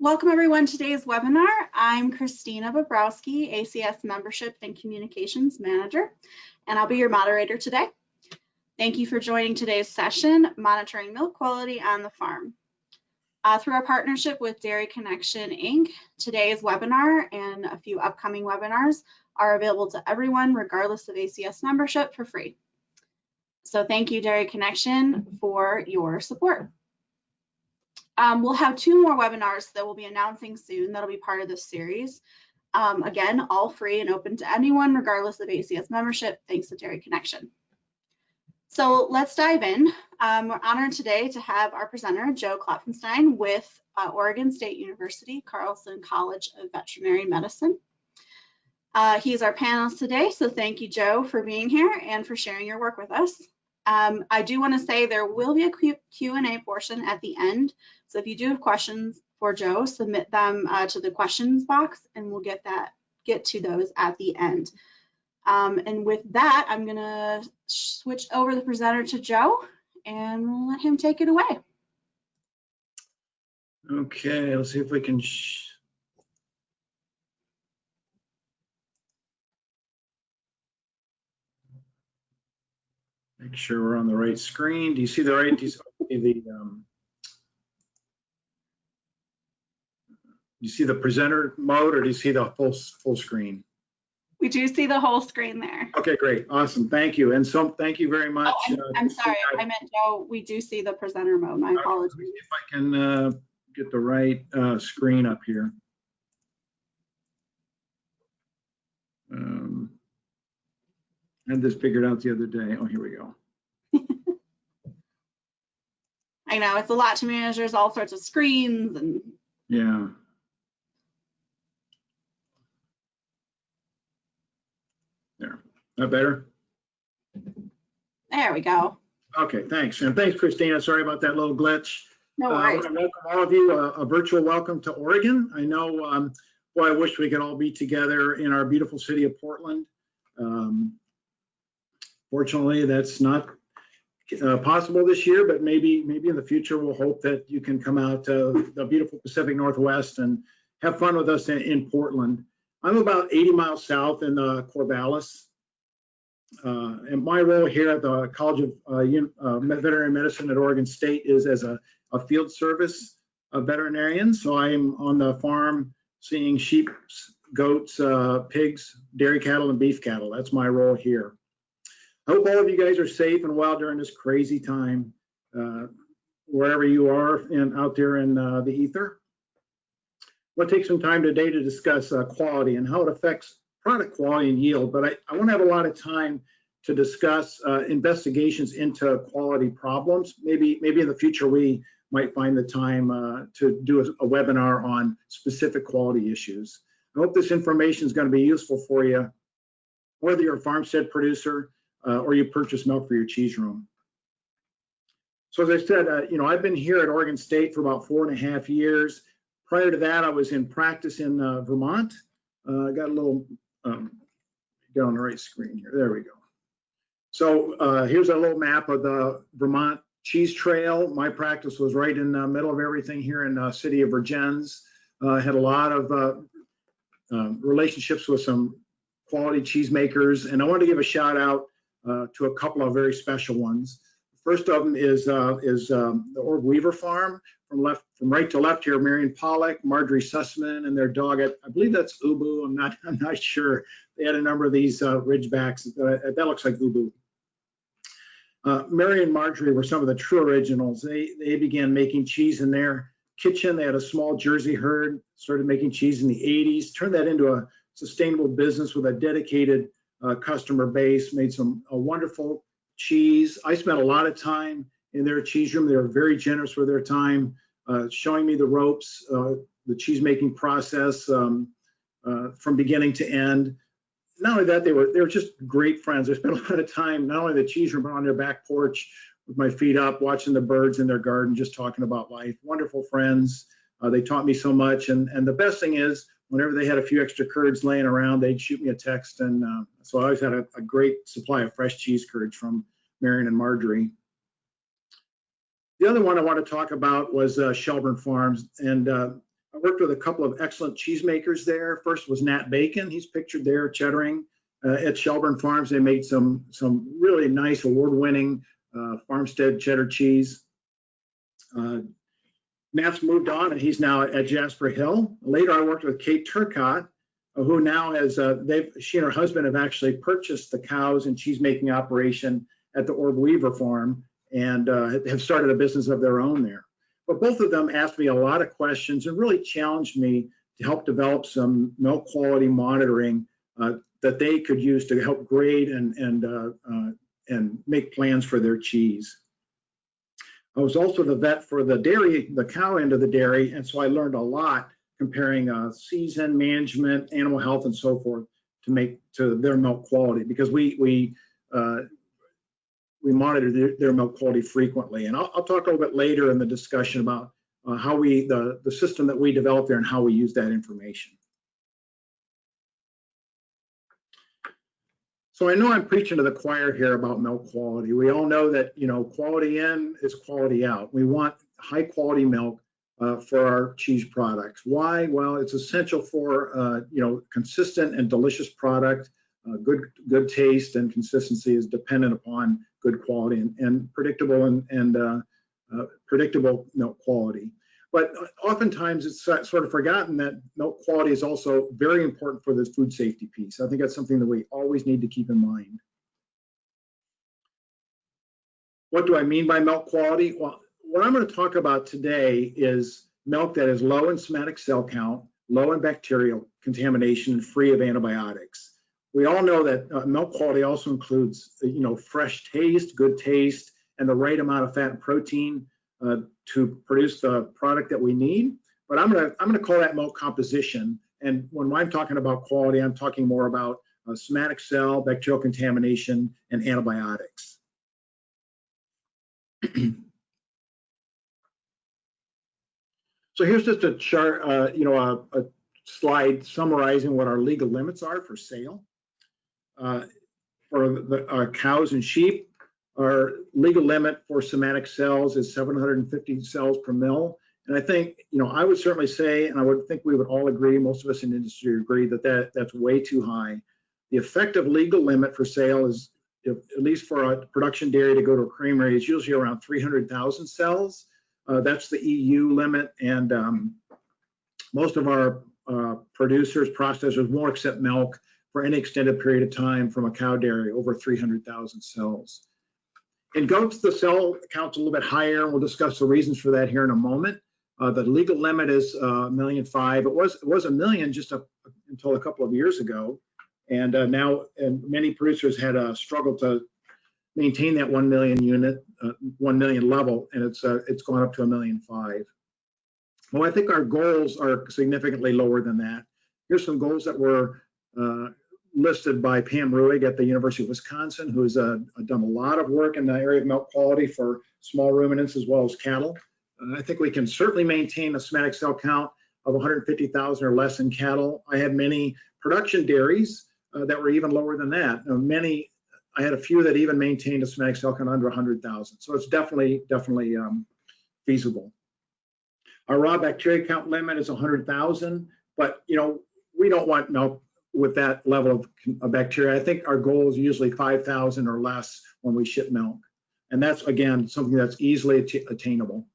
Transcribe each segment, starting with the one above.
Welcome everyone to today's webinar. I'm Christina Bobrowski, ACS Membership and Communications Manager, and I'll be your moderator today. Thank you for joining today's session, Monitoring Milk Quality on the Farm. Through our partnership with Dairy Connection, Inc., today's webinar and a few upcoming webinars are available to everyone, regardless of ACS membership, for free. So thank you, Dairy Connection, for your support. We'll have 2 more webinars that we'll be announcing soon that'll be part of this series. Again, all free and open to anyone, regardless of ACS membership, thanks to Dairy Connection. So let's dive in. We're honored today to have our presenter, Joe Klopfenstein, with Oregon State University, Carlson College of Veterinary Medicine. He's our panelist today, so thank you, Joe, for being here and for sharing your work with us. I do want to say there will be a Q&A portion at the end. So if you do have questions for Joe, submit them to the questions box and we'll get to those at the end. And with that, I'm going to switch over the presenter to Joe and we'll let him take it away. Okay, let's see if we can make sure we're on the right screen. Do you see the right? Do you see the presenter mode, or do you see the full screen? We do see the whole screen there. Okay, great, awesome, thank you, and so thank you very much. Oh, I'm sorry, I meant Joe. We do see the presenter mode. My apologies. Let me see if I can get the right screen up here. I had this figured out the other day. Oh, here we go. I know it's a lot to manage. There's all sorts of screens and yeah. There. That better? There we go. Okay, thanks. And thanks, Christina. Sorry about that little glitch. No worries. I want to welcome all of you, a virtual welcome to Oregon. I know, boy, I wish we could all be together in our beautiful city of Portland. Fortunately, that's not possible this year, but maybe in the future we'll hope that you can come out to the beautiful Pacific Northwest and have fun with us in Portland. I'm about 80 miles south in Corvallis, and my role here at the College of Veterinary Medicine at Oregon State is as a field service veterinarian. So I'm on the farm seeing sheep, goats, pigs, dairy cattle, and beef cattle. That's my role here. I hope all of you guys are safe and well during this crazy time, wherever you are out there in the ether. We'll take some time today to discuss quality and how it affects product quality and yield, but I won't have a lot of time to discuss investigations into quality problems. Maybe in the future we might find the time to do a webinar on specific quality issues. I hope this information is going to be useful for you, whether you're a farmstead producer or you purchase milk for your cheese room. So as I said, I've been here at Oregon State for about 4.5 years. Prior to that, I was in practice in Vermont. I got a little, get on the right screen here. There we go. So here's a little map of the Vermont cheese trail. My practice was right in the middle of everything here in the city of Vergennes. Had a lot of relationships with some quality cheesemakers, and I want to give a shout out to a couple of very special ones. First of them is the Orb Weaver Farm. From right to left here, Marion Pollock, Marjorie Sussman, and their dog. I believe that's Ubu. I'm not sure. They had a number of these Ridgebacks. That looks like Ubu. Mary and Marjorie were some of the true originals. They began making cheese in their kitchen. They had a small Jersey herd. Started making cheese in the 80s. Turned that into a sustainable business with a dedicated customer base. Made a wonderful cheese. I spent a lot of time in their cheese room. They were very generous with their time, showing me the ropes, the cheese making process from beginning to end. Not only that, they were just great friends. I spent a lot of time, not only in the cheese room, but on their back porch with my feet up, watching the birds in their garden, just talking about life. Wonderful friends. They taught me so much. And the best thing is, whenever they had a few extra curds laying around, they'd shoot me a text. And so I always had a great supply of fresh cheese curds from Marion and Marjorie. The other one I want to talk about was Shelburne Farms, and I worked with a couple of excellent cheesemakers there. First was Nat Bacon. He's pictured there cheddering at Shelburne Farms. They made some really nice award-winning farmstead cheddar cheese. Nat's moved on and he's now at Jasper Hill. Later, I worked with Kate Turcott, who now has, she and her husband have actually purchased the cows and cheese-making operation at the Orb Weaver farm and have started a business of their own there. But both of them asked me a lot of questions and really challenged me to help develop some milk quality monitoring that they could use to help grade and make plans for their cheese. I was also the vet for the dairy, the cow end of the dairy, and so I learned a lot comparing season management, animal health, and so forth to their milk quality, because we monitor their milk quality frequently. And I'll talk a little bit later in the discussion about how the system that we developed there and how we use that information. So I know I'm preaching to the choir here about milk quality. We all know that, you know, quality in is quality out. We want high quality milk for our cheese products. Why? Well, it's essential for, you know, consistent and delicious product. Good taste and consistency is dependent upon good quality and predictable and predictable milk quality. But oftentimes it's sort of forgotten that milk quality is also very important for this food safety piece. I think that's something that we always need to keep in mind. What do I mean by milk quality? Well, what I'm going to talk about today is milk that is low in somatic cell count, low in bacterial contamination, and free of antibiotics. We all know that milk quality also includes, you know, fresh taste, good taste, and the right amount of fat and protein to produce the product that we need. But I'm gonna call that milk composition. And when I'm talking about quality, I'm talking more about somatic cell, bacterial contamination, and antibiotics. So here's just a chart, you know, a slide summarizing what our legal limits are for sale. For our cows and sheep, our legal limit for somatic cells is 750 cells per mil. And I think, you know, I would certainly say, and I would think we would all agree, most of us in the industry agree that that's way too high. The effective legal limit for sale is, at least for a production dairy to go to a creamery, is usually around 300,000 cells. That's the EU limit, and most of our producers, processors won't accept milk for any extended period of time from a cow dairy over 300,000 cells. In goats, the cell count's a little bit higher, and we'll discuss the reasons for that here in a moment. The legal limit is 1.5 million. It was 1 million just until a couple of years ago, and now many producers had a struggle to maintain that 1 million unit, 1 million level, and it's gone up to 1.5 million. Well, I think our goals are significantly lower than that. Here's some goals that were listed by Pam Ruig at the University of Wisconsin, who's done a lot of work in the area of milk quality for small ruminants as well as cattle. I think we can certainly maintain a somatic cell count of 150,000 or less in cattle. I had many production dairies that were even lower than that. I had a few that even maintained a somatic cell count under 100,000. So it's definitely feasible. Our raw bacteria count limit is 100,000, but you know, we don't want milk with that level of bacteria. I think our goal is usually 5,000 or less when we ship milk. And that's, again, something that's easily attainable.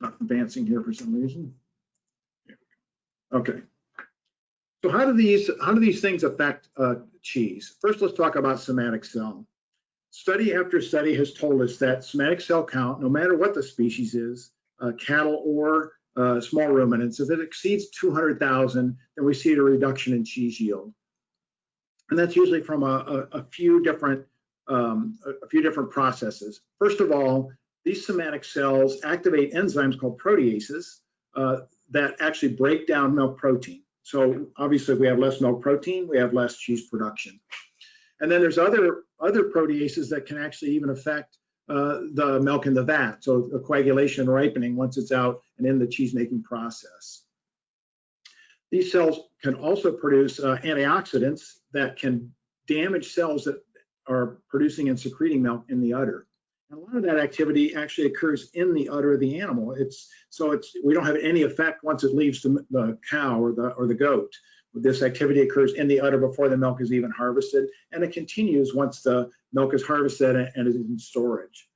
Not advancing here for some reason. Okay. So how do these things affect cheese? First, let's talk about somatic cell. Study after study has told us that somatic cell count, no matter what the species is, cattle or small ruminants, if it exceeds 200,000, then we see a reduction in cheese yield. And that's usually from a few different processes. First of all, these somatic cells activate enzymes called proteases that actually break down milk protein. So obviously, if we have less milk protein, we have less cheese production. And then there's other proteases that can actually even affect the milk in the vat. So the coagulation and ripening once it's out and in the cheese making process. These cells can also produce antioxidants that can damage cells that are producing and secreting milk in the udder. And a lot of that activity actually occurs in the udder of the animal. We don't have any effect once it leaves the cow or the goat. This activity occurs in the udder before the milk is even harvested, and it continues once the milk is harvested and is in storage.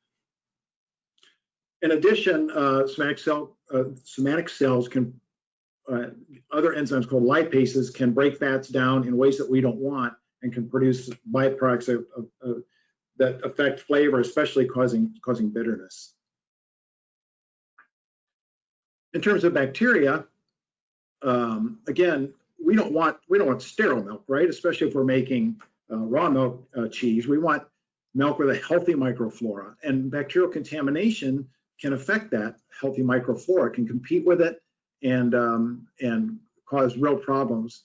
In addition, somatic cells can, other enzymes called lipases can break fats down in ways that we don't want and can produce byproducts that affect flavor, especially causing bitterness. In terms of bacteria, again, we don't want sterile milk, right? Especially if we're making raw milk cheese. We want milk with a healthy microflora, and bacterial contamination can affect that healthy microflora. It can compete with it and cause real problems,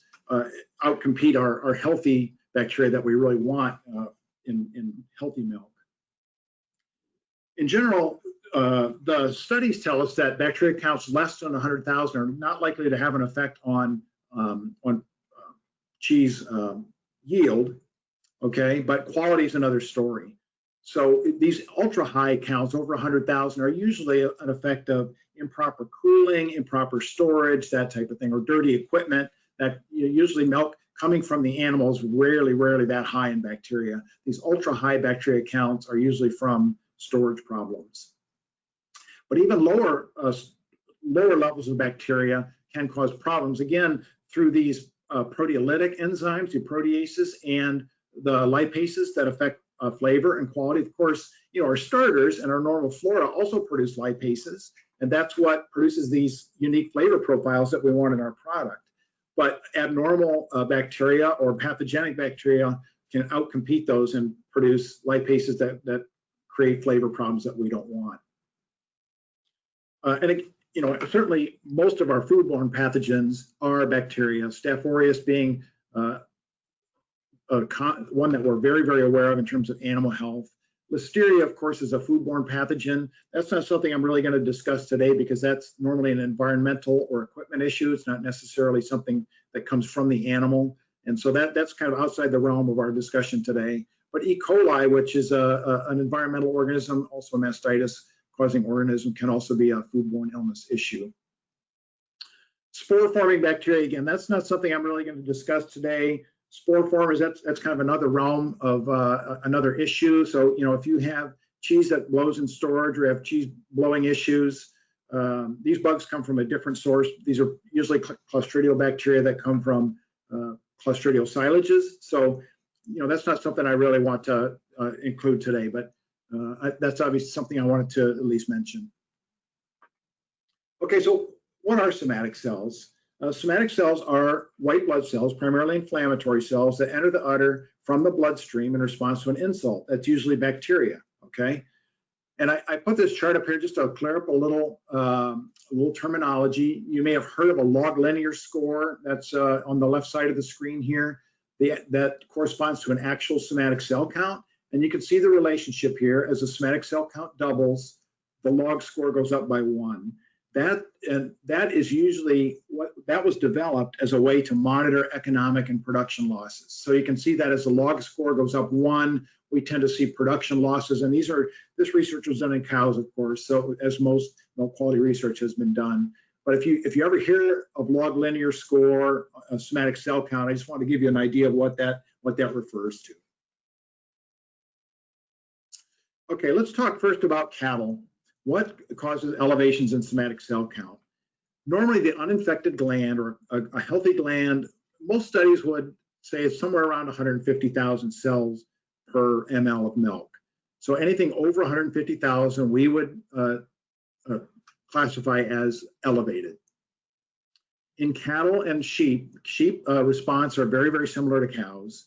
outcompete our healthy bacteria that we really want in healthy milk. In general, the studies tell us that bacteria counts less than 100,000 are not likely to have an effect on cheese yield, okay? But quality is another story. So these ultra high counts over 100,000 are usually an effect of improper cooling, improper storage, that type of thing, or dirty equipment. That usually milk coming from the animals rarely that high in bacteria. These ultra high bacteria counts are usually from storage problems. But even lower levels of bacteria can cause problems, again, through these proteolytic enzymes, the proteases and the lipases that affect flavor and quality. Of course, our starters and our normal flora also produce lipases, and that's what produces these unique flavor profiles that we want in our product. But abnormal bacteria or pathogenic bacteria can outcompete those and produce lipases that create flavor problems that we don't want. Certainly most of our foodborne pathogens are bacteria, Staph aureus being one that we're very aware of in terms of animal health. Listeria, of course, is a foodborne pathogen. That's not something I'm really going to discuss today because that's normally an environmental or equipment issue. It's not necessarily something that comes from the animal. And so that's kind of outside the realm of our discussion today. But E. coli, which is an environmental organism, also a mastitis causing organism, can also be a foodborne illness issue. Spore-forming bacteria, again, that's not something I'm really going to discuss today. Spore formers, that's kind of another realm of another issue. So, if you have cheese that blows in storage or have cheese blowing issues, these bugs come from a different source. These are usually Clostridial bacteria that come from Clostridial silages. So, that's not something I really want to include today, but that's obviously something I wanted to at least mention. Okay, so what are somatic cells? Somatic cells are white blood cells, primarily inflammatory cells that enter the udder from the bloodstream in response to an insult. That's usually bacteria, okay? And I put this chart up here just to clear up a little terminology. You may have heard of a log linear score. That's on the left side of the screen here. That corresponds to an actual somatic cell count. And you can see the relationship here. As the somatic cell count doubles, the log score goes up by 1. That is usually that was developed as a way to monitor economic and production losses. So you can see that as the log score goes up 1, we tend to see production losses. And this research was done in cows, of course, so as most milk quality research has been done. But if you ever hear of log linear score, a somatic cell count, I just want to give you an idea of what that refers to. Okay, let's talk first about cattle. What causes elevations in somatic cell count? Normally, the uninfected gland or a healthy gland, most studies would say it's somewhere around 150,000 cells per ml of milk. So anything over 150,000, we would classify as elevated. In cattle and sheep response are very similar to cows.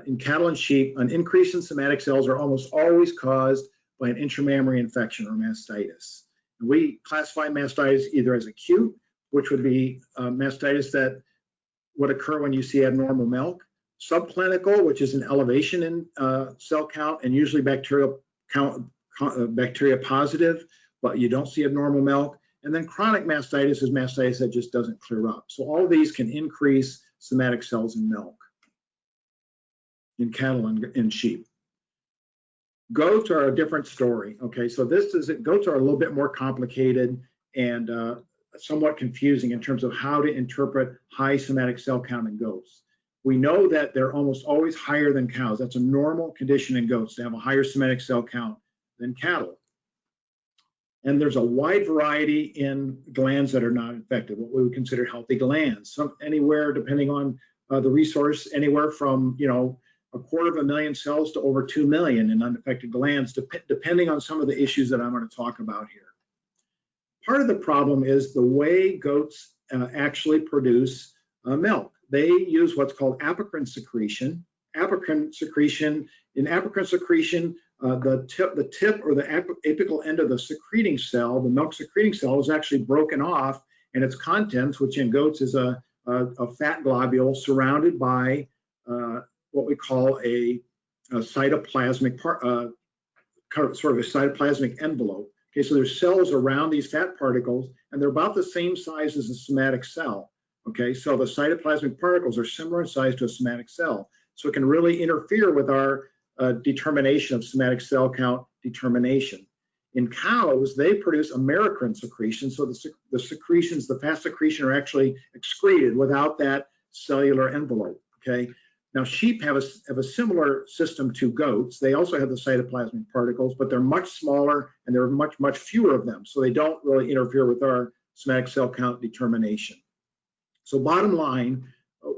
In cattle and sheep, an increase in somatic cells are almost always caused by an intramammary infection or mastitis. And we classify mastitis either as acute, which would be mastitis that would occur when you see abnormal milk, subclinical, which is an elevation in cell count and usually bacteria positive, but you don't see abnormal milk, and then chronic mastitis is mastitis that just doesn't clear up. So all of these can increase somatic cells in milk, in cattle and in sheep. Goats are a different story. Okay, so goats are a little bit more complicated and somewhat confusing in terms of how to interpret high somatic cell count in goats. We know that they're almost always higher than cows. That's a normal condition in goats to have a higher somatic cell count than cattle. And there's a wide variety in glands that are not infected, what we would consider healthy glands. Anywhere, depending on the resource, anywhere from 250,000 cells to over 2 million in unaffected glands, depending on some of the issues that I'm going to talk about here. Part of the problem is the way goats actually produce milk. They use what's called apocrine secretion. Apocrine secretion, the tip or the apical end of the secreting cell, the milk secreting cell, is actually broken off, and its contents, which in goats is a fat globule surrounded by what we call a cytoplasmic sort of a cytoplasmic envelope. Okay, so there's cells around these fat particles, and they're about the same size as a somatic cell. Okay, so the cytoplasmic particles are similar in size to a somatic cell, so it can really interfere with our determination of somatic cell count determination. In cows, they produce americrine secretion, so the secretions, the fat secretion, are actually excreted without that cellular envelope. Okay, now sheep have a similar system to goats. They also have the cytoplasmic particles, but they're much smaller and there are much fewer of them, so they don't really interfere with our somatic cell count determination. So bottom line,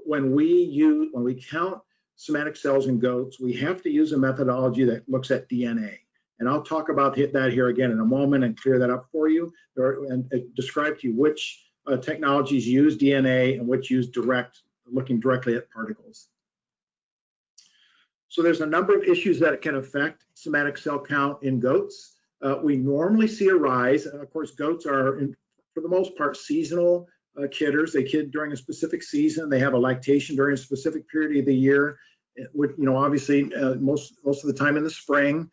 when we count somatic cells in goats, we have to use a methodology that looks at DNA. And I'll talk about that here again in a moment and clear that up for you and describe to you which technologies use DNA and which use looking directly at particles. So there's a number of issues that can affect somatic cell count in goats. We normally see a rise. Of course, goats are, for the most part, seasonal kidders. They kid during a specific season. They have a lactation during a specific period of the year. Obviously, most of the time in the spring,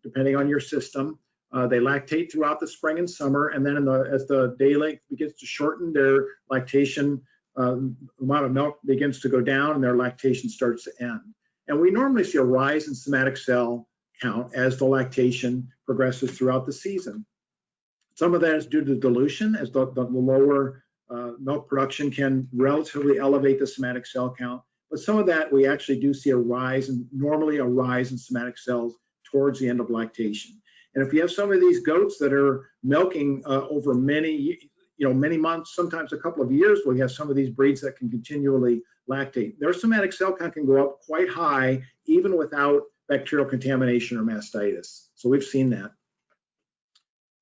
depending on your system. They lactate throughout the spring and summer, and then as the day length begins to shorten, their lactation amount of milk begins to go down, and their lactation starts to end. And we normally see a rise in somatic cell count as the lactation progresses throughout the season. Some of that is due to dilution, as the lower milk production can relatively elevate the somatic cell count. But some of that we actually do see normally a rise in somatic cells towards the end of lactation. And if you have some of these goats that are milking over many months, sometimes a couple of years, we have some of these breeds that can continually lactate. Their somatic cell count can go up quite high, even without bacterial contamination or mastitis. So we've seen that.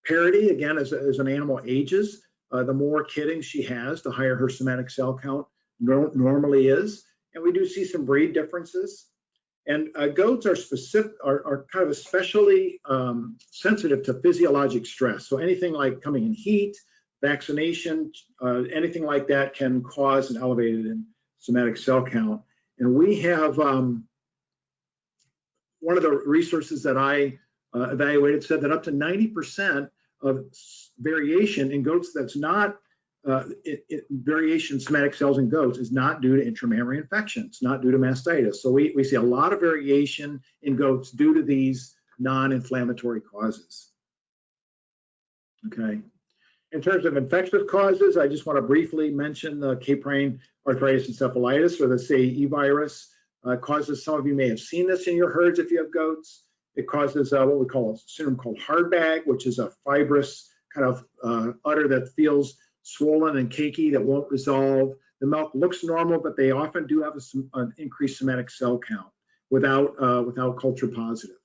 Parity, again, as an animal ages, the more kidding she has, the higher her somatic cell count normally is. And we do see some breed differences. And goats are kind of especially sensitive to physiologic stress. So anything like coming in heat, vaccination, anything like that can cause an elevated somatic cell count. And we have one of the resources that I evaluated said that up to 90% of variation in goats that's not variation in somatic cells in goats is not due to intramammary infections, not due to mastitis. So we see a lot of variation in goats due to these non-inflammatory causes. Okay. In terms of infectious causes, I just want to briefly mention the caprine arthritis encephalitis, or the CAE virus. Causes, some of you may have seen this in your herds if you have goats. It causes what we call a syndrome called hard bag, which is a fibrous kind of udder that feels swollen and cakey that won't resolve. The milk looks normal, but they often do have an increased somatic cell count without culture positive.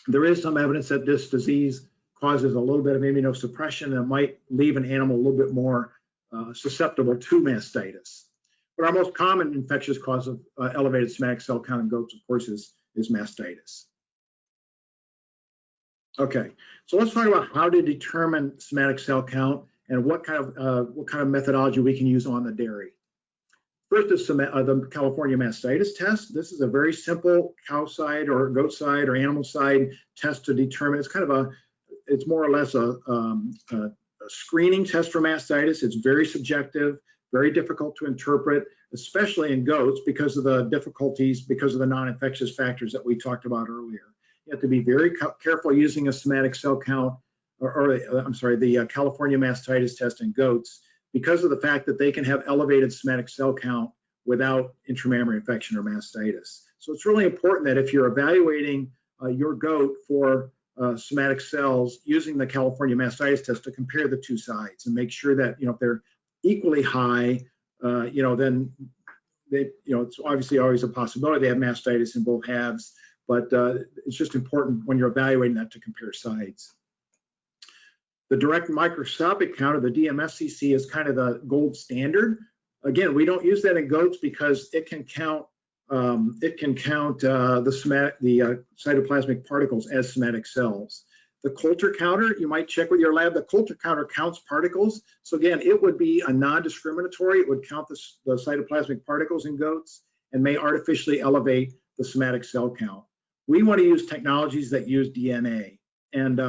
There is some evidence that this disease causes a little bit of immunosuppression and might leave an animal a little bit more susceptible to mastitis. But our most common infectious cause of elevated somatic cell count in goats, of course, is mastitis. Okay, so let's talk about how to determine somatic cell count and what kind of methodology we can use on the dairy. First is the California mastitis test. This is a very simple cow side or goat side or animal side test to determine. It's kind of it's more or less a screening test for mastitis. It's very subjective, very difficult to interpret. especially in goats because of the difficulties, because of the non-infectious factors that we talked about earlier. You have to be very careful using a somatic cell count, the California mastitis test in goats, because of the fact that they can have elevated somatic cell count without intramammary infection or mastitis. So it's really important that if you're evaluating your goat for somatic cells using the California mastitis test, to compare the two sides and make sure that, if they're equally high, then they, it's obviously always a possibility they have mastitis in both halves, but it's just important when you're evaluating that to compare sides. The direct microscopic count, or the DMSCC, is kind of the gold standard. Again, we don't use that in goats because it can count the cytoplasmic particles as somatic cells. The Coulter counter, you might check with your lab. The Coulter counter counts particles. So again, it would be a non-discriminatory. It would count the cytoplasmic particles in goats and may artificially elevate the somatic cell count. We want to use technologies that use DNA. And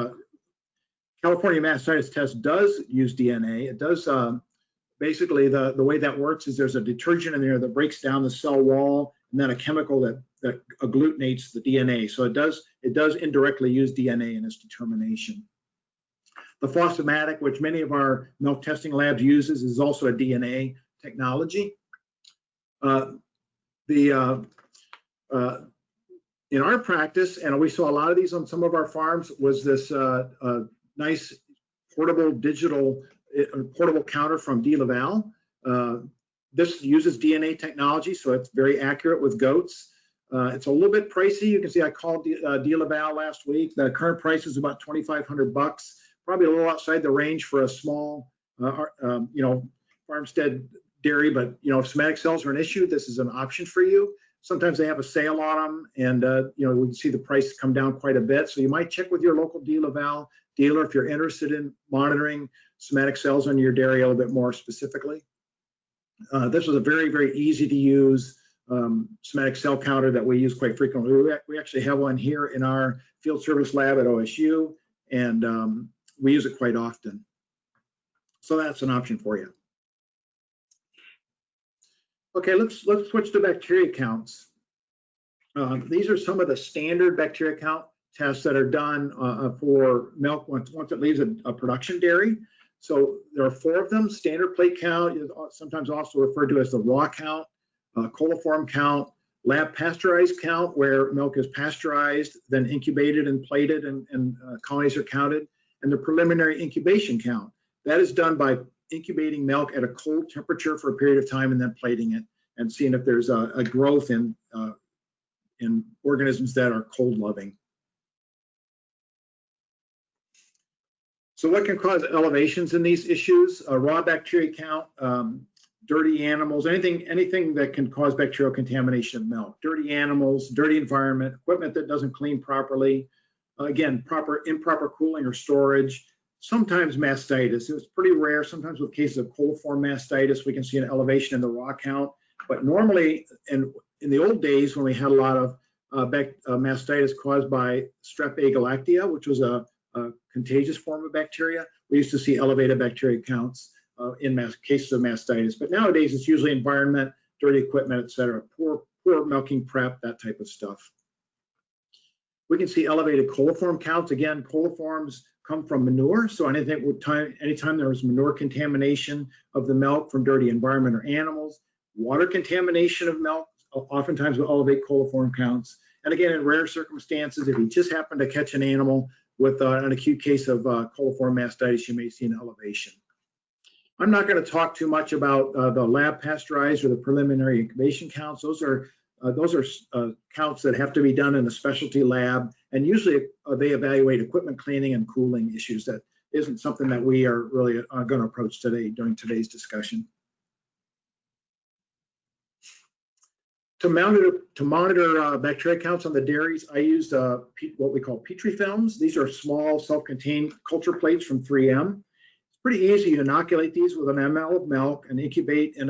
California mastitis test does use DNA. It does, basically the way that works is there's a detergent in there that breaks down the cell wall, and then a chemical that agglutinates the DNA. So it does indirectly use DNA in its determination. The Somatic, which many of our milk testing labs uses, is also a DNA technology. In our practice, and we saw a lot of these on some of our farms, was this nice portable counter from DeLaval. This uses DNA technology, so it's very accurate with goats. It's a little bit pricey. You can see I called DeLaval last week. The current price is about $2,500 bucks, probably a little outside the range for a small, farmstead dairy. But if somatic cells are an issue, this is an option for you. Sometimes they have a sale on them, and we can see the price come down quite a bit. So you might check with your local DeLaval dealer if you're interested in monitoring somatic cells on your dairy a little bit more specifically. This was a very, very easy to use somatic cell counter that we use quite frequently. We actually have one here in our field service lab at OSU, and we use it quite often. So that's an option for you. Okay, let's switch to bacteria counts. These are some of the standard bacteria count tests that are done for milk once it leaves a production dairy. So there are 4 of them: standard plate count, sometimes also referred to as the raw count, coliform count, lab pasteurized count, where milk is pasteurized, then incubated and plated, and colonies are counted, and the preliminary incubation count. That is done by incubating milk at a cold temperature for a period of time and then plating it and seeing if there's a growth in organisms that are cold loving. So what can cause elevations in these issues? A raw bacteria count, dirty animals, anything that can cause bacterial contamination of milk. Dirty animals, dirty environment, equipment that doesn't clean properly, again, improper cooling or storage. Sometimes mastitis. It's pretty rare. Sometimes with cases of coliform mastitis, we can see an elevation in the raw count. But normally, in the old days when we had a lot of mastitis caused by Strep A galactea, which was a contagious form of bacteria, we used to see elevated bacteria counts in cases of mastitis. But nowadays, it's usually environment, dirty equipment, et cetera, poor milking prep, that type of stuff. We can see elevated coliform counts. Again, coliforms come from manure. So anytime there is manure contamination of the milk from dirty environment or animals, water contamination of milk oftentimes will elevate coliform counts. And again, in rare circumstances, if you just happen to catch an animal with an acute case of coliform mastitis, you may see an elevation. I'm not going to talk too much about the lab pasteurized or the preliminary incubation counts. Those are counts that have to be done in a specialty lab, and usually they evaluate equipment cleaning and cooling issues. That isn't something that we are really going to approach today during today's discussion. To monitor bacteria counts on the dairies, I used what we call Petri films. These are small self-contained culture plates from 3M. It's pretty easy to inoculate these with an ml of milk and incubate in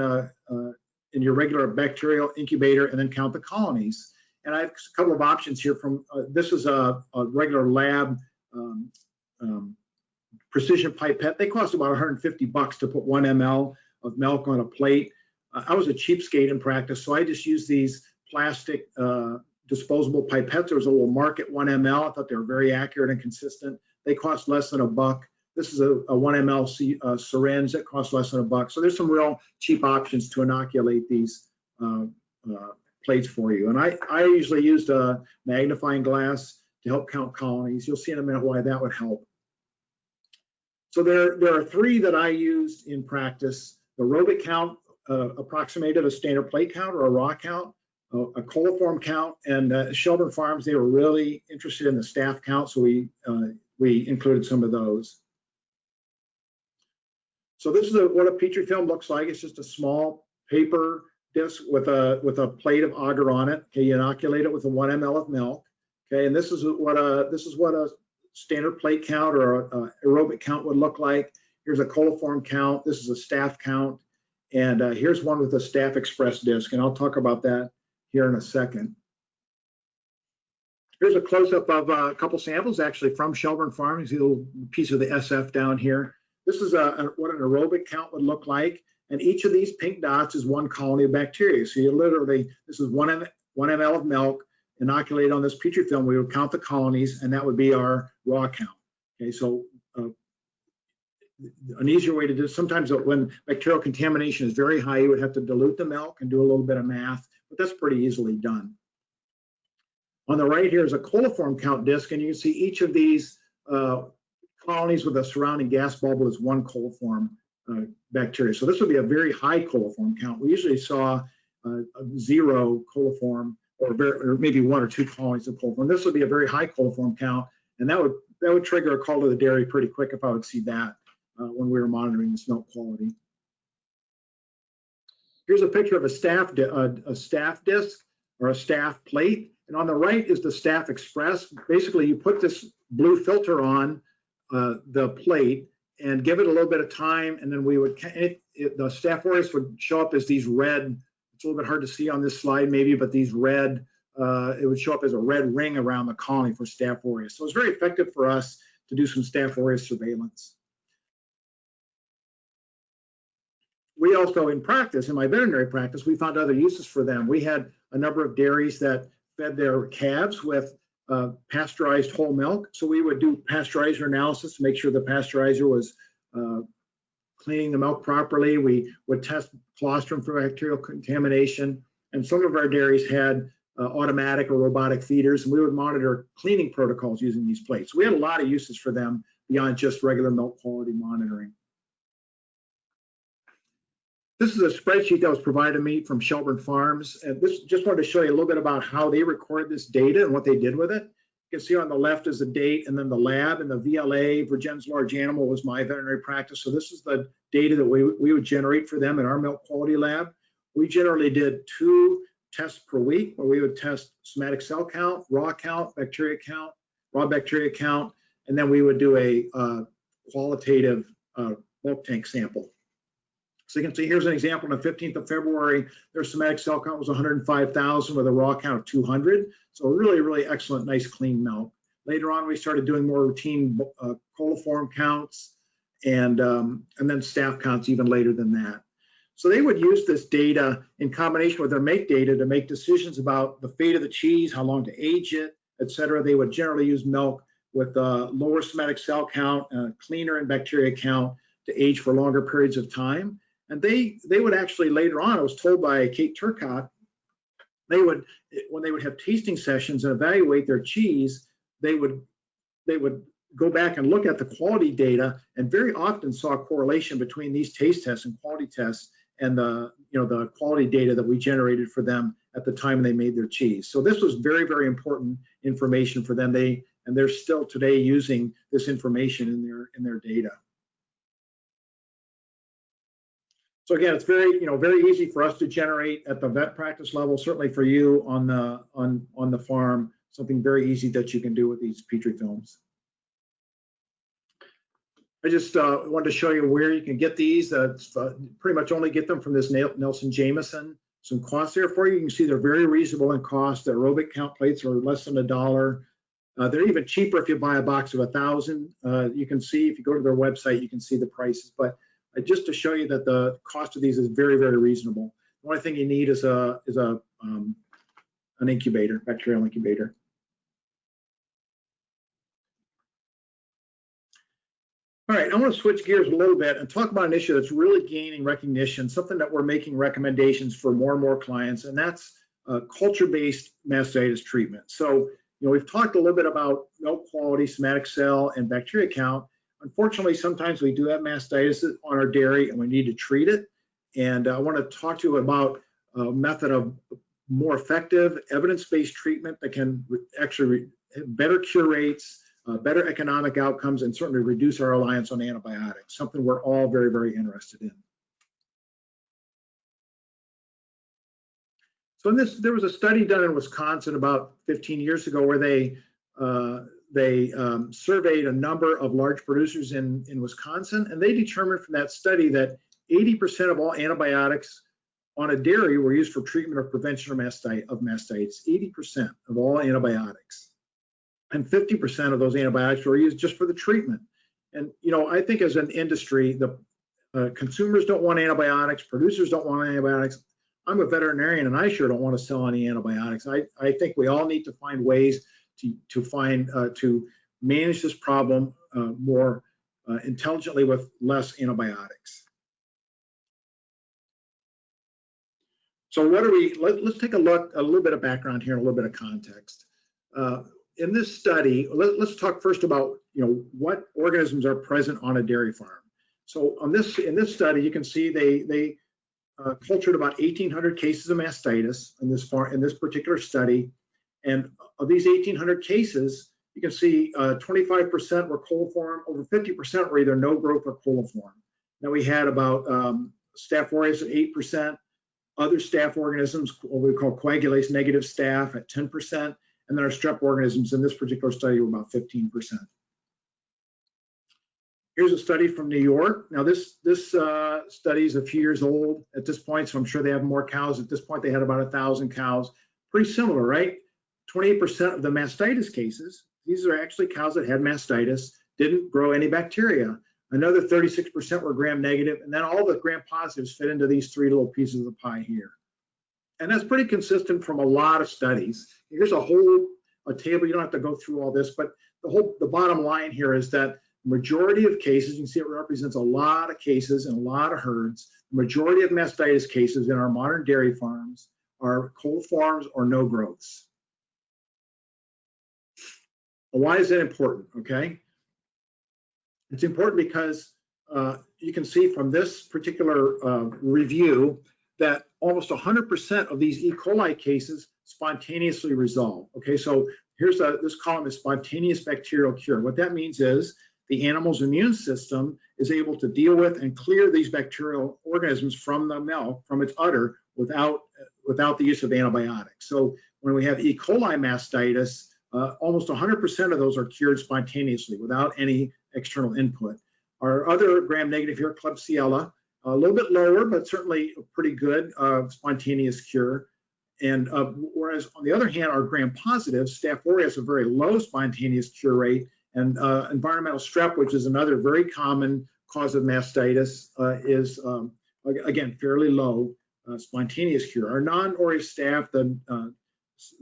your regular bacterial incubator and then count the colonies. And I have a couple of options here from, this is a regular lab precision pipette. They cost about $150 to put 1 ml of milk on a plate. I was a cheapskate in practice, so I just used these plastic disposable pipettes. There was a little mark at 1 ml. I thought they were very accurate and consistent. They cost less than $1. This is a 1 ml syringe that costs less than $1. So there's some real cheap options to inoculate these plates for you. And I usually used a magnifying glass to help count colonies. You'll see in a minute why that would help. So there are 3 that I used in practice. The aerobic count approximated a standard plate count or a raw count, a coliform count, and Shelburne Farms, they were really interested in the staph count, so we included some of those. So this is what a Petri film looks like. It's just a small paper disc with a plate of agar on it. Okay, you inoculate it with a 1 ml of milk. Okay, and this is what a standard plate count or a aerobic count would look like. Here's a coliform count. This is a staph count, and here's one with a Staph Express disc, and I'll talk about that here in a second. Here's a close-up of a couple samples actually from Shelburne Farm. You see a little piece of the SF down here. This is what an aerobic count would look like, and each of these pink dots is 1 colony of bacteria. So you literally, this is 1 ml of milk inoculated on this Petri film. We would count the colonies, and that would be our raw count. Okay, so an easier way to do it, sometimes when bacterial contamination is very high, you would have to dilute the milk and do a little bit of math, but that's pretty easily done. On the right here is a coliform count disc, and you can see each of these colonies with a surrounding gas bubble is 1 coliform bacteria. So this would be a very high coliform count. We usually saw 0 coliform or maybe 1 or 2 colonies of coliform. This would be a very high coliform count, and that would trigger a call to the dairy pretty quick if I would see that when we were monitoring this milk quality. Here's a picture of a staph disc or a staph plate, and on the right is the Staph Express. Basically, you put this blue filter on the plate and give it a little bit of time, and then we would the Staph aureus would show up as these red. It's a little bit hard to see on this slide maybe, but these red, it would show up as a red ring around the colony for Staph aureus. So it's very effective for us to do some Staph aureus surveillance. We also, in practice, in my veterinary practice, we found other uses for them. We had a number of dairies that fed their calves with pasteurized whole milk. So we would do pasteurizer analysis to make sure the pasteurizer was cleaning the milk properly. We would test colostrum for bacterial contamination. And some of our dairies had automatic or robotic feeders, and we would monitor cleaning protocols using these plates. We had a lot of uses for them beyond just regular milk quality monitoring. This is a spreadsheet that was provided to me from Shelburne Farms. And this just wanted to show you a little bit about how they record this data and what they did with it. You can see on the left is the date and then the lab, and the VLA, Virgin's large animal, was my veterinary practice. So this is the data that we would generate for them in our milk quality lab. We generally did 2 tests per week where we would test somatic cell count, raw bacteria count, raw bacteria count, and then we would do a qualitative milk tank sample. So you can see here's an example on the 15th of February, their somatic cell count was 105,000 with a raw count of 200. So really, really excellent, nice clean milk. Later on, we started doing more routine coliform counts and then staph counts even later than that. So they would use this data in combination with their make data to make decisions about the fate of the cheese, how long to age it, et cetera. They would generally use milk with a lower somatic cell count, cleaner in bacteria count to age for longer periods of time. And they would actually later on, I was told by Kate Turcott, when they would have tasting sessions and evaluate their cheese, they would go back and look at the quality data and very often saw a correlation between these taste tests and quality tests and the quality data that we generated for them at the time they made their cheese. So this was very, very important information for them. They're still today using this information in their data. So again, it's very easy for us to generate at the vet practice level. Certainly for you on the farm, something very easy that you can do with these Petri films. I just wanted to show you where you can get these. Pretty much only get them from this Nelson Jameson. Some costs there for you. You can see they're very reasonable in cost. The aerobic count plates are less than $1. They're even cheaper if you buy a box of 1,000. You can see if you go to their website, you can see the prices. But just to show you that the cost of these is very, very reasonable. The only thing you need is an incubator, bacterial incubator. All right, I want to switch gears a little bit and talk about an issue that's really gaining recognition, something that we're making recommendations for more and more clients, and that's culture-based mastitis treatment. So, we've talked a little bit about milk quality, somatic cell, and bacteria count. Unfortunately, sometimes we do have mastitis on our dairy and we need to treat it. And I want to talk to you about a method of more effective evidence-based treatment that can actually better cure rates, better economic outcomes, and certainly reduce our reliance on antibiotics, something we're all very, very interested in. So there was a study done in Wisconsin about 15 years ago where they surveyed a number of large producers in Wisconsin, and they determined from that study that 80% of all antibiotics on a dairy were used for treatment or prevention of mastitis, 80% of all antibiotics. And 50% of those antibiotics were used just for the treatment. And, I think as an industry, the consumers don't want antibiotics, producers don't want antibiotics. I'm a veterinarian and I sure don't want to sell any antibiotics. I think we all need to find ways to manage this problem more intelligently with less antibiotics. So let's take a look, a little bit of background here, and a little bit of context. In this study, let's talk first about what organisms are present on a dairy farm. So in this study, you can see they cultured about 1,800 cases of mastitis in this particular study, and of these 1,800 cases, you can see 25% were coliform, over 50% were either no growth or coliform. Now we had about Staph aureus at 8%, other staph organisms, what we call coagulase negative staph, at 10%. And then our strep organisms in this particular study were about 15%. Here's a study from New York. Now this study is a few years old at this point, so I'm sure they have more cows. At this point, they had about 1,000 cows. Pretty similar, right? 28% of the mastitis cases, these are actually cows that had mastitis, didn't grow any bacteria. Another 36% were gram-negative, and then all the gram-positives fit into these three little pieces of the pie here. And that's pretty consistent from a lot of studies. Here's a table. You don't have to go through all this, but the bottom line here is that the majority of cases, you can see it represents a lot of cases and a lot of herds. The majority of mastitis cases in our modern dairy farms are coliforms or no growths. Why is that important? Okay, it's important because you can see from this particular review that almost 100% of these E. coli cases spontaneously resolve. Okay, so here's this column is spontaneous bacterial cure. What that means is the animal's immune system is able to deal with and clear these bacterial organisms from the milk, from its udder, without the use of antibiotics. So when we have E. coli mastitis, almost 100% of those are cured spontaneously without any external input. Our other gram-negative here, Klebsiella, a little bit lower, but certainly pretty good spontaneous cure. And whereas on the other hand, our gram-positive, Staph aureus, a very low spontaneous cure rate, and environmental strep, which is another very common cause of mastitis, is again fairly low spontaneous cure. Our non-aureus staph, the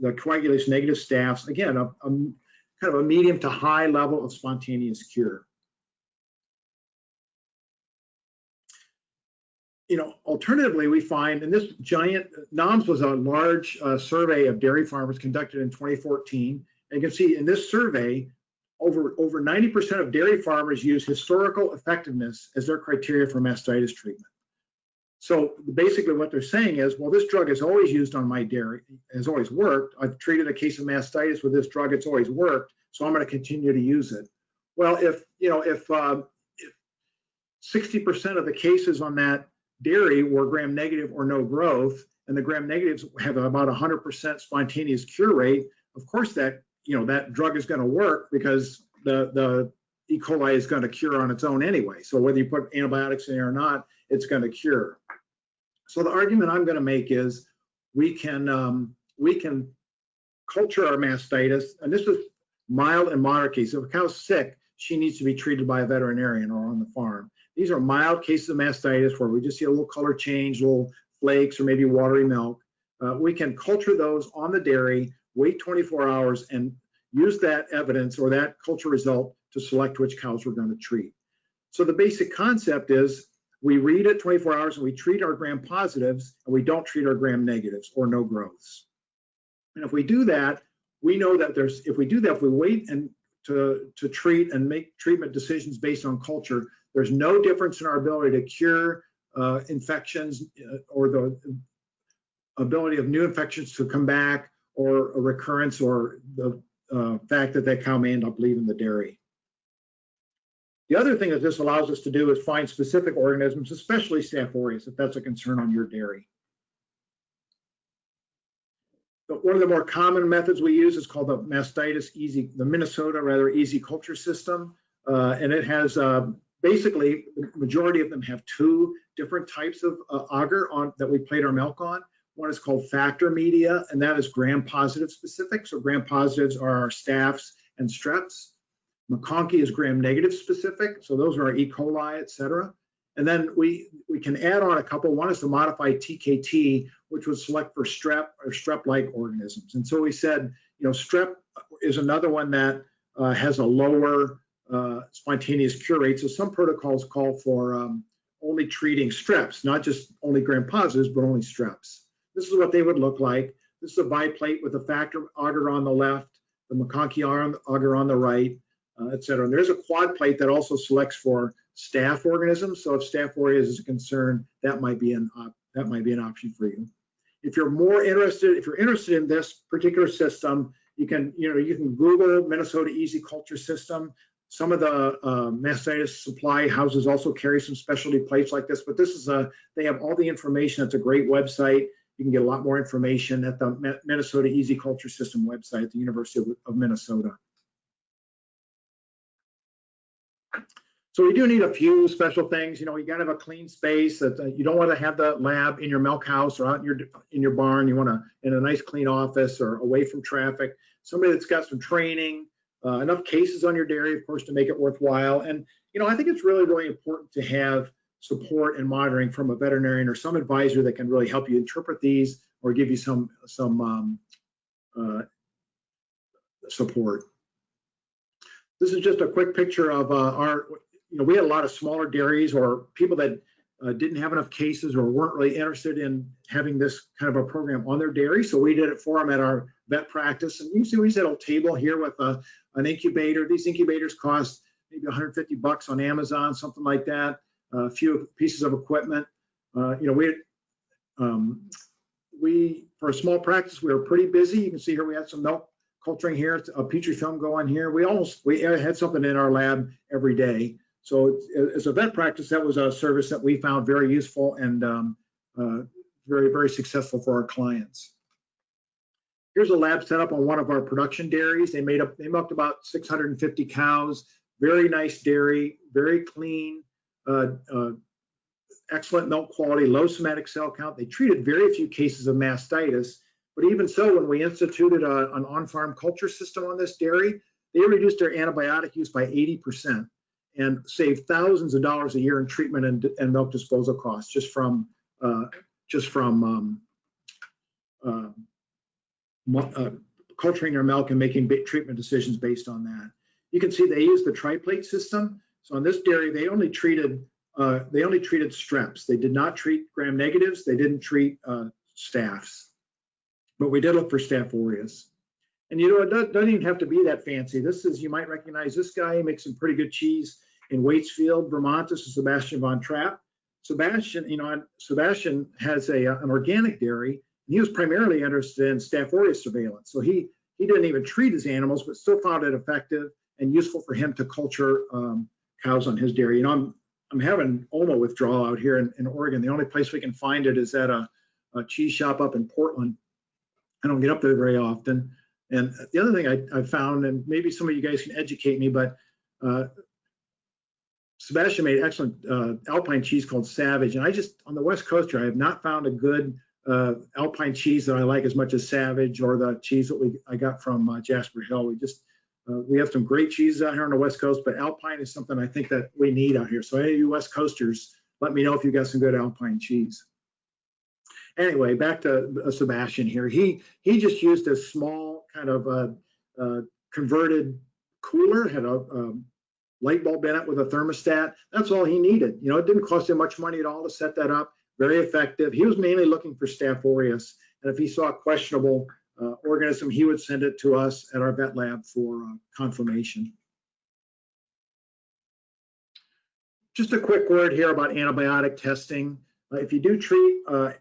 coagulase negative staphs, again, kind of a medium to high level of spontaneous cure. Alternatively, we find, and this giant, NOMS was a large survey of dairy farmers conducted in 2014. And you can see in this survey, over 90% of dairy farmers use historical effectiveness as their criteria for mastitis treatment. So basically what they're saying is, well, this drug is always used on my dairy, has always worked. I've treated a case of mastitis with this drug, it's always worked, so I'm going to continue to use it. Well, if 60% of the cases on that dairy were gram-negative or no growth, and the gram-negatives have about 100% spontaneous cure rate, of course that drug is going to work because the E. coli is going to cure on its own anyway. So whether you put antibiotics in there or not, it's going to cure. So the argument I'm going to make is we can culture our mastitis, and this is mild and moderate cases. If a cow's sick, she needs to be treated by a veterinarian or on the farm. These are mild cases of mastitis where we just see a little color change, little flakes or maybe watery milk. We can culture those on the dairy, wait 24 hours, and use that evidence or that culture result to select which cows we're going to treat. So the basic concept is we read at 24 hours and we treat our gram positives and we don't treat our gram negatives or no growths. And if we do that, we know that if we wait and to treat and make treatment decisions based on culture, there's no difference in our ability to cure infections or the ability of new infections to come back or a recurrence or the fact that that cow may end up leaving the dairy. The other thing that this allows us to do is find specific organisms, especially Staph aureus, if that's a concern on your dairy. But one of the more common methods we use is called the Minnesota easy culture system. And it has basically, the majority of them have two different types of agar that we plate our milk on. One is called factor media, and that is gram-positive specific. So gram-positives are our staphs and streps. McConkey is gram-negative specific, so those are our E. coli, et cetera. And then we can add on a couple. One is the modified TKT, which would select for strep or strep-like organisms. And so we said, strep is another one that has a lower spontaneous cure rate. So some protocols call for only treating streps, not just only gram-positives, but only streps. This is what they would look like. This is a biplate with a factor agar on the left, the McConkey agar on the right, et cetera. And there's a quad plate that also selects for staph organisms. So if Staph aureus is a concern, that might be an option for you. If you're interested in this particular system, you can Google Minnesota Easy Culture System. Some of the mastitis supply houses also carry some specialty plates like this, but they have all the information. It's a great website. You can get a lot more information at the Minnesota Easy Culture System website at the University of Minnesota. So we do need a few special things. You got to have a clean space. That you don't want to have the lab in your milk house or out in your barn. You want to in a nice clean office or away from traffic. Somebody that's got some training, enough cases on your dairy, of course, to make it worthwhile. And I think it's really, really important to have support and monitoring from a veterinarian or some advisor that can really help you interpret these or give you some support. This is just a quick picture of we had a lot of smaller dairies or people that didn't have enough cases or weren't really interested in having this kind of a program on their dairy. So we did it for them at our vet practice. And you can see we set a table here with an incubator. These incubators cost maybe $150 on Amazon, something like that. A few pieces of equipment. We for a small practice, we were pretty busy. You can see here we had some milk culturing here, a Petri film going here. We had something in our lab every day. So as a vet practice, that was a service that we found very useful and very, very successful for our clients. Here's a lab set up on one of our production dairies. They milked about 650 cows. Very nice dairy, very clean. Excellent milk quality, low somatic cell count. They treated very few cases of mastitis, but even so, when we instituted an on-farm culture system on this dairy, they reduced their antibiotic use by 80% and saved thousands of dollars a year in treatment and milk disposal costs just from culturing their milk and making treatment decisions based on that. You can see they used the triplate system. So on this dairy, they only treated streps. They did not treat gram negatives. They didn't treat staphs, but we did look for Staph aureus. And it doesn't even have to be that fancy. You might recognize this guy. He makes some pretty good cheese in Waitsfield, Vermont. This is Sebastian von Trapp. Sebastian has an organic dairy, and he was primarily interested in Staph aureus surveillance. So he didn't even treat his animals, but still found it effective and useful for him to culture cows on his dairy. I'm having OMA withdrawal out here in Oregon. The only place we can find it is at a cheese shop up in Portland. I don't get up there very often. And the other thing I found, and maybe some of you guys can educate me, but Sebastian made excellent Alpine cheese called Savage. And on the West Coast here, I have not found a good Alpine cheese that I like as much as Savage or the cheese that I got from Jasper Hill. We have some great cheeses out here on the West Coast, but Alpine is something I think that we need out here. So any of you West Coasters, let me know if you got some good Alpine cheese. Anyway, back to Sebastian here. He just used a small kind of converted cooler, had a light bulb in it with a thermostat. That's all he needed. You know, it didn't cost him much money at all to set that up. Very effective. He was mainly looking for Staph aureus, and if he saw a questionable organism, he would send it to us at our vet lab for confirmation. Just a quick word here about antibiotic testing. If you do treat an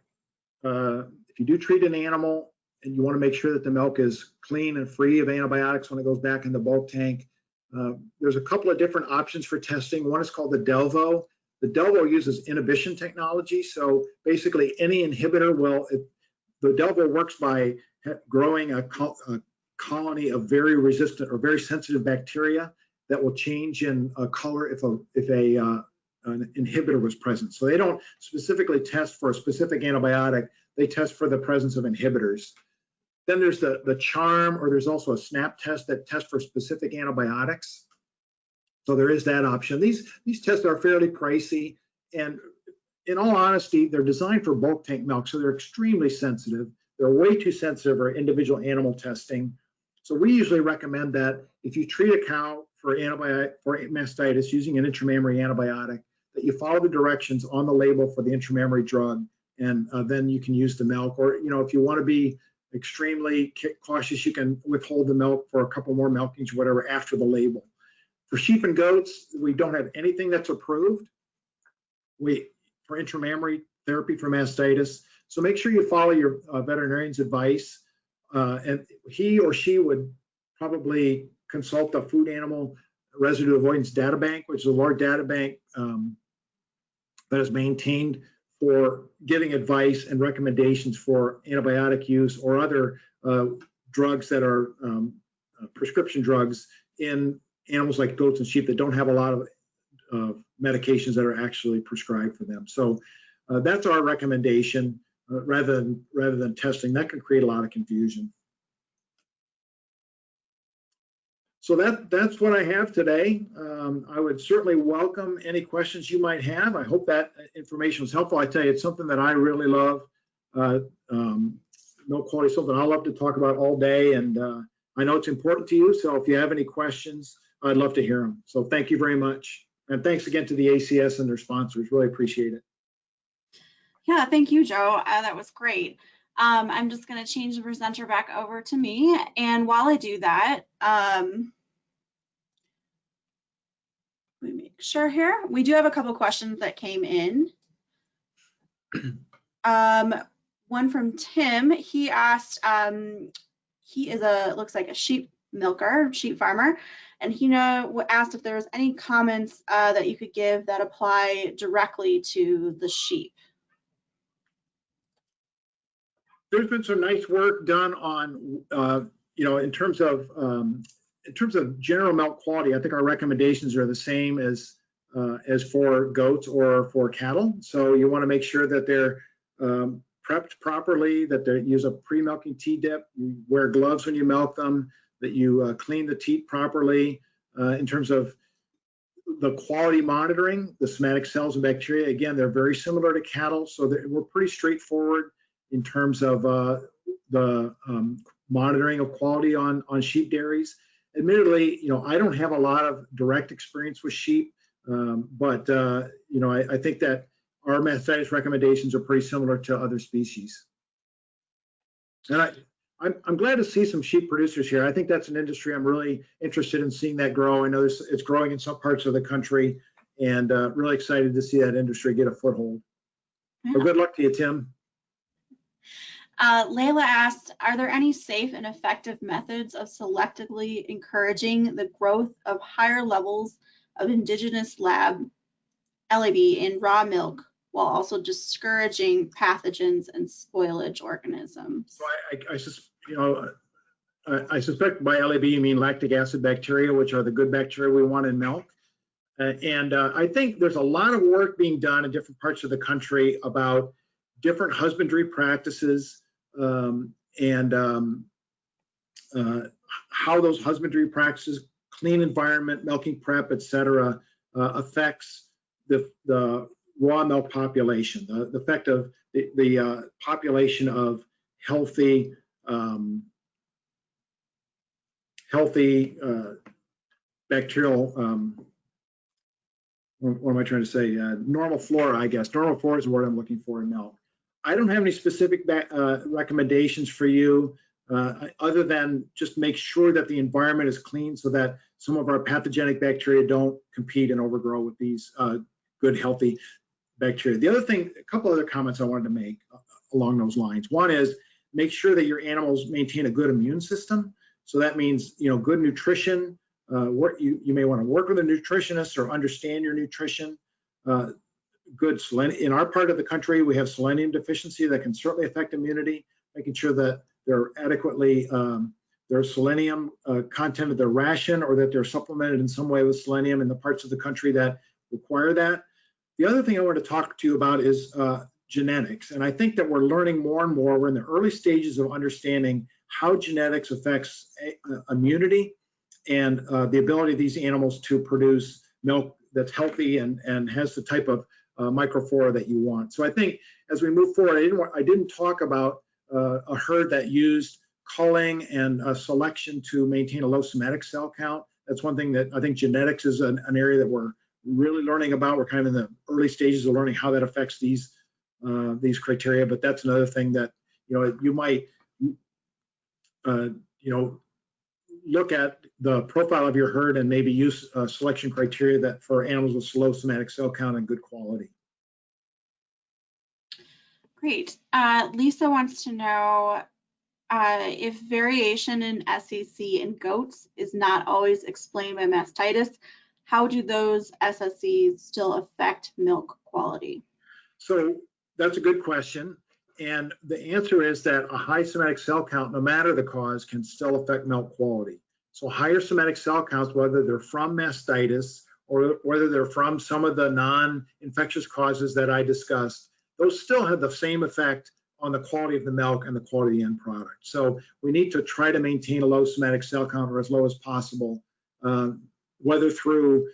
animal and you want to make sure that the milk is clean and free of antibiotics when it goes back in the bulk tank, there's a couple of different options for testing. One is called the DELVO. The DELVO uses inhibition technology. So basically any inhibitor the DELVO works by growing a colony of very resistant or very sensitive bacteria that will change in color if an inhibitor was present. So they don't specifically test for a specific antibiotic, they test for the presence of inhibitors. Then there's the CHARM, or there's also a SNAP test that tests for specific antibiotics. So there is that option. These tests are fairly pricey, and in all honesty, they're designed for bulk tank milk, so they're extremely sensitive. They're way too sensitive for individual animal testing. So we usually recommend that if you treat a cow for mastitis using an intramammary antibiotic, that you follow the directions on the label for the intramammary drug, and then you can use the milk. Or, you know, if you want to be extremely cautious, you can withhold the milk for a couple more milkings, whatever, after the label. For sheep and goats, we don't have anything that's approved for intramammary therapy for mastitis. So make sure you follow your veterinarian's advice, and he or she would probably consult the Food Animal Residue Avoidance Data Bank, which is a large data bank that is maintained for giving advice and recommendations for antibiotic use or other drugs that are prescription drugs in animals like goats and sheep that don't have a lot of medications that are actually prescribed for them. So that's our recommendation rather than testing. That can create a lot of confusion. So that's what I have today. I would certainly welcome any questions you might have. I hope that information was helpful. I tell you, it's something that I really love. Milk quality is something I love to talk about all day, and I know it's important to you. So if you have any questions, I'd love to hear them. So thank you very much. And thanks again to the ACS and their sponsors. Really appreciate it. Yeah, thank you, Joe. That was great. I'm just going to change the presenter back over to me. And while I do that, let me make sure here. We do have a couple questions that came in. One from Tim. He asked, he is looks like a sheep milker, sheep farmer, and he asked if there was any comments that you could give that apply directly to the sheep. There's been some nice work done on, in terms of general milk quality. I think our recommendations are the same as for goats or for cattle. So you want to make sure that they're prepped properly, that they use a pre-milking T-dip, you wear gloves when you milk them, that you clean the teat properly. In terms of the quality monitoring, the somatic cells and bacteria, again, they're very similar to cattle, so we're pretty straightforward in terms of the monitoring of quality on sheep dairies. Admittedly, I don't have a lot of direct experience with sheep, but I think that our mastitis recommendations are pretty similar to other species. And I'm glad to see some sheep producers here. I think that's an industry I'm really interested in seeing that grow. I know it's growing in some parts of the country, and really excited to see that industry get a foothold. Yeah. So good luck to you, Tim. Layla asked, are there any safe and effective methods of selectively encouraging the growth of higher levels of indigenous LAB in raw milk while also discouraging pathogens and spoilage organisms? So I suspect by LAB you mean lactic acid bacteria, which are the good bacteria we want in milk. And I think there's a lot of work being done in different parts of the country about different husbandry practices and how those husbandry practices, clean environment, milking prep, et cetera, affects the raw milk population, the effect of the population of healthy bacterial, what am I trying to say? Normal flora, I guess. Normal flora is the word I'm looking for in milk. I don't have any specific recommendations for you other than just make sure that the environment is clean so that some of our pathogenic bacteria don't compete and overgrow with these good, healthy bacteria. The other thing, a couple other comments I wanted to make along those lines. One is make sure that your animals maintain a good immune system. So that means, good nutrition. You may want to work with a nutritionist or understand your nutrition. Good selenium. In our part of the country, we have selenium deficiency that can certainly affect immunity. Making sure that they're adequately there's selenium content of their ration, or that they're supplemented in some way with selenium in the parts of the country that require that. The other thing I want to talk to you about is genetics, and I think that we're learning more and more. We're in the early stages of understanding how genetics affects immunity and the ability of these animals to produce milk that's healthy and has the type of microflora that you want. So I think as we move forward, I didn't talk about a herd that used culling and selection to maintain a low somatic cell count. That's one thing that I think genetics is an area that we're really learning about. We're kind of in the early stages of learning how that affects these criteria, but that's another thing that you might look at the profile of your herd and maybe use selection criteria that for animals with low somatic cell count and good quality. Great. Lisa wants to know if variation in SEC in goats is not always explained by mastitis, how do those SSCs still affect milk quality? So that's a good question. And the answer is that a high somatic cell count, no matter the cause, can still affect milk quality. So higher somatic cell counts, whether they're from mastitis or whether they're from some of the non-infectious causes that I discussed, those still have the same effect on the quality of the milk and the quality of the end product. So we need to try to maintain a low somatic cell count or as low as possible, whether through,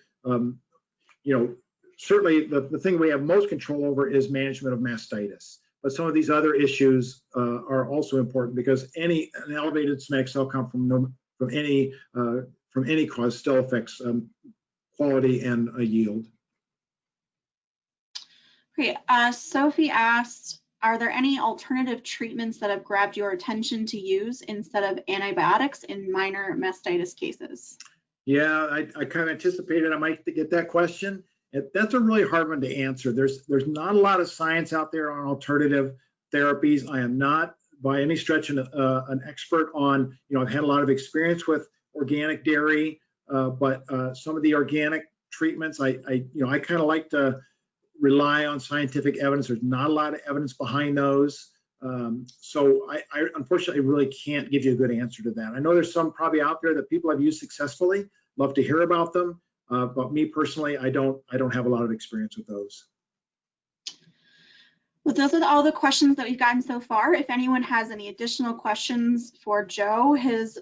certainly the thing we have most control over is management of mastitis. But some of these other issues are also important because an elevated somatic cell count from any cause still affects quality and yield. Great. Sophie asked, are there any alternative treatments that have grabbed your attention to use instead of antibiotics in minor mastitis cases? Yeah, I kind of anticipated I might get that question. That's a really hard one to answer. There's not a lot of science out there on alternative therapies. I am not by any stretch an expert on, I've had a lot of experience with organic dairy, but some of the organic treatments, I kind of like to rely on scientific evidence. There's not a lot of evidence behind those. So I unfortunately really can't give you a good answer to that. I know there's some probably out there that people have used successfully. Love to hear about them. But me personally, I don't have a lot of experience with those. Well, those are all the questions that we've gotten so far. If anyone has any additional questions for Joe, his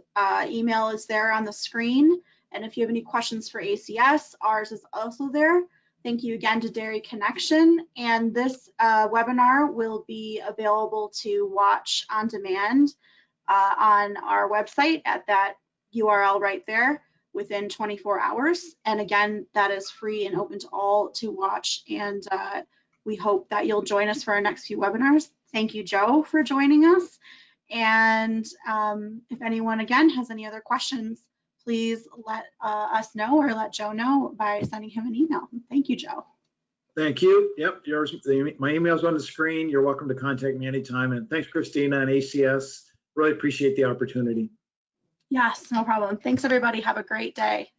email is there on the screen. And if you have any questions for ACS, ours is also there. Thank you again to Dairy Connection. And this webinar will be available to watch on demand on our website at that URL right there within 24 hours. And again, that is free and open to all to watch. And we hope that you'll join us for our next few webinars. Thank you, Joe, for joining us. And if anyone, again, has any other questions, please let us know or let Joe know by sending him an email. Thank you, Joe. Thank you. Yep, my email's on the screen. You're welcome to contact me anytime. And thanks, Christina and ACS. Really appreciate the opportunity. Yes, no problem. Thanks, everybody. Have a great day.